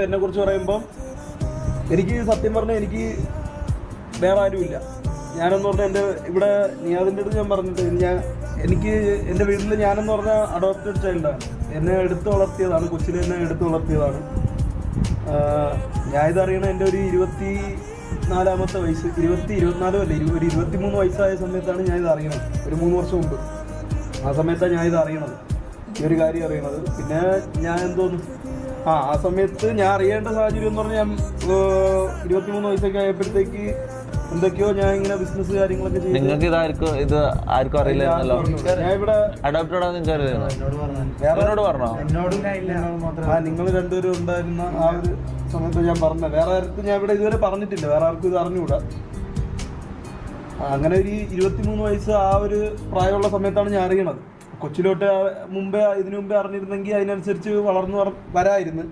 എന്നെ കുറിച്ച് പറയുമ്പം എനിക്ക് സത്യം പറഞ്ഞാൽ എനിക്ക് വേറെ ആരുമില്ല. ഞാനെന്ന് പറഞ്ഞാൽ എൻ്റെ ഇവിടെ നിയാദിൻ്റെ അടുത്ത് ഞാൻ പറഞ്ഞിട്ട് എനിക്ക് എൻ്റെ വീട്ടിൽ ഞാനെന്ന് പറഞ്ഞാൽ അഡോപ്റ്റഡ് ചൈൽഡാണ്. എന്നെ എടുത്ത് വളർത്തിയതാണ്, കൊച്ചിനെ എന്നെ എടുത്ത് വളർത്തിയതാണ്. ഞാൻ ഇതറിയണ എൻ്റെ ഒരു 24 വയസ്സ്, 24 അല്ല, ഒരു 23 വയസ്സായ സമയത്താണ് ഞാൻ ഇത് അറിയണത്. ഒരു 3 വർഷം മുമ്പ് ആ സമയത്താണ് ഞാൻ ഇത് അറിയണത്, ഈ ഒരു കാര്യം അറിയണത്. പിന്നെ ഞാൻ എന്തോന്നു ആ സമയത്ത് ഞാൻ അറിയേണ്ട സാഹചര്യം എന്ന് പറഞ്ഞാൽ ഞാൻ 23 വയസ്സൊക്കെ ആയപ്പോഴത്തേക്ക് എന്തൊക്കെയോ ഞാൻ ഇങ്ങനെ ബിസിനസ് കാര്യങ്ങളൊക്കെ ചെയ്തു. നിങ്ങൾക്ക് ഇത് ആർക്കും അറിയില്ലായിരുന്നല്ലോ. ഞാൻ ഇവിടെ അഡോപ്റ്റഡ് ആണെന്ന് നിങ്ങൾക്ക് അറിയാം. പറഞ്ഞോ? നിങ്ങൾ രണ്ടുപേരും ഉണ്ടായിരുന്ന ആ ഒരു സമയത്ത് ഞാൻ പറഞ്ഞ വേറെ ആർക്കും ഞാൻ ഇവിടെ ഇതുവരെ പറഞ്ഞിട്ടില്ല, വേറെ ആർക്കും ഇത് അറിഞ്ഞുകൂടാ. അങ്ങനെ ഒരു 23 വയസ്സ് ആ ഒരു പ്രായമുള്ള സമയത്താണ് ഞാൻ അറിയണത്. കൊച്ചിലോട്ട് ഇതിനു മുമ്പേ അറിഞ്ഞിരുന്നെങ്കിൽ അതിനനുസരിച്ച് വളർന്നു വരായിരുന്നു.